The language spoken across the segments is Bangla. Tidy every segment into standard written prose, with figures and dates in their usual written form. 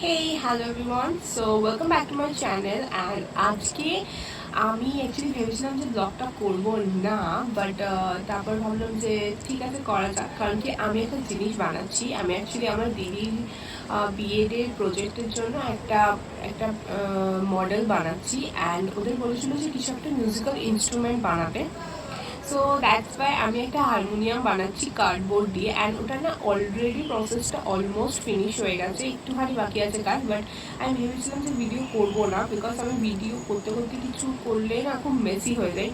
Hey, hello everyone. So welcome back to my channel and আজকে আমি অ্যাকচুয়ালি ভেবেছিলাম যে ব্লগটা করব না, বাট তারপর ভাবলাম যে ঠিক আছে করা যাক, কারণ কি আমি একটা জিনিস বানাচ্ছি। আমি অ্যাকচুয়ালি আমার দিদির বিএড এর প্রজেক্টের জন্য একটা একটা মডেল বানাচ্ছি অ্যান্ড ওদের বলেছিল যে কিছু একটা মিউজিক্যাল ইনস্ট্রুমেন্ট বানাতে। সো দ্যাটস ওয়াই আমি একটা হারমোনিয়াম বানাচ্ছি কার্ডবোর্ড দিয়ে, অ্যান্ড ওটা না অলরেডি প্রসেসটা অলমোস্ট ফিনিশ হয়ে গেছে, একটুখানি বাকি আছে কাজ। বাট আমি ভেবেছিলাম যে ভিডিও করবো না, বিকজ আমি ভিডিও করতে করতে কিছু করলে না খুব মেসি হয়ে যায়।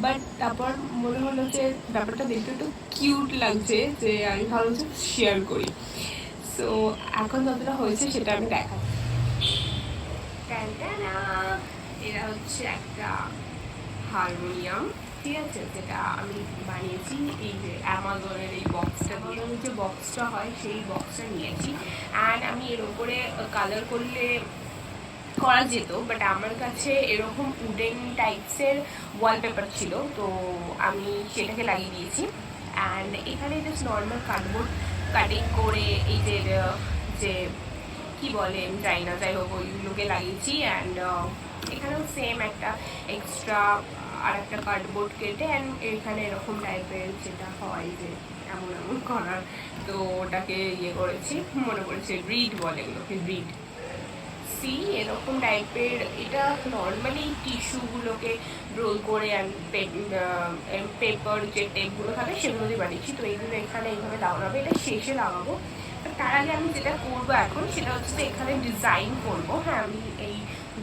বাট তারপর মনে হলো যে ব্যাপারটা দেখতে একটু কিউট লাগছে, যে আমি ভাবলাম যে শেয়ার করি। সো এখন যতটা হয়েছে সেটা আমি দেখাচ্ছি। এরা হচ্ছে একটা হারমোনিয়াম, ঠিক আছে, যেটা আমি বানিয়েছি এই যে অ্যামাজনের এই বক্সটা, অ্যামাজনের যে বক্সটা হয় সেই বক্সটা নিয়েছি। অ্যান্ড আমি এর উপরে কালার করলে করা যেত, বাট আমার কাছে এরকম উডেন টাইপসের ওয়ালপেপার ছিল, তো আমি সেটাকে লাগিয়ে দিয়েছি। অ্যান্ড এখানে জাস্ট নর্মাল কার্ডবোর্ড কাটিং করে এই যে যে কি বলে যাই না, যাই হোক ওইগুলোকে লাগিয়েছি। অ্যান্ড এখানেও সেম একটা এক্সট্রা আর একটা কার্ডবোর্ড কেটে অ্যান্ড এখানে এরকম টাইপের যেটা হয় যে এমন এমন করার, তো ওটাকে ইয়ে করেছি, মনে পড়েছে রিড বলে এগুলোকে, রিড সি এরকম টাইপের। এটা নর্মালি টিস্যুগুলোকে রোল করে পেপার যে টেপগুলো থাকে সেগুলো দিয়ে বানিয়েছি। তো এইগুলো এখানে এইভাবে লাগানো হবে, এটা শেষে লাগাবো। তার আগে আমি যেটা করবো এখন সেটা হচ্ছে এখানে ডিজাইন করবো। হ্যাঁ, আমি এই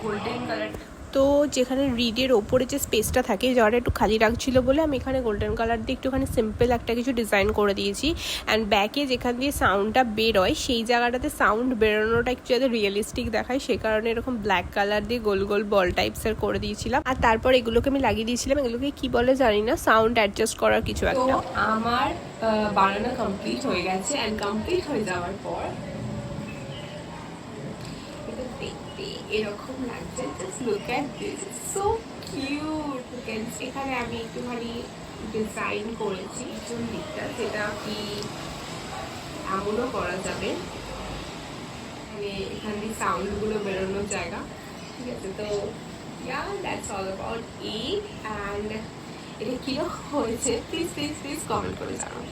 গোল্ডেন কালার, তো যেখানে রিডের ওপরে যে স্পেসটা থাকে, জায়গাটা একটু খালি রাখছিল বলে আমি এখানে গোল্ডেন কালার দিয়ে একটুখানি সিম্পল একটা কিছু ডিজাইন করে দিয়েছি। অ্যান্ড ব্যাকে যেখান দিয়ে সাউন্ডটা বেরোয় সেই জায়গাটাতে সাউন্ড বেরোনোটা একটু যাতে রিয়েলিস্টিক দেখায়, সে কারণে এরকম ব্ল্যাক কালার দিয়ে গোল গোল বল টাইপসের করে দিয়েছিলাম। আর তারপর এগুলোকে আমি লাগিয়ে দিয়েছিলাম, এগুলোকে কি বলে জানি না, সাউন্ড অ্যাডজাস্ট করার কিছু একটা। আমার বানানো কমপ্লিট হয়ে গেছে, অ্যান্ড কমপ্লিট হয়ে যাওয়ার পর দেখতে এরকম লাগছে। Just look at this, so cute. এখানে আমি একটুখানি ডিজাইন করেছি পিছন দিকটা, যেটা কি এমনও করা যাবে, মানে এখান দিয়ে সাউন্ডগুলো বেরোনোর জায়গা, ঠিক আছে। তো yeah, that's all about it. And এটা কীরকম হয়েছে প্লিজ প্লিজ প্লিজ কমেন্ট করে জানাও।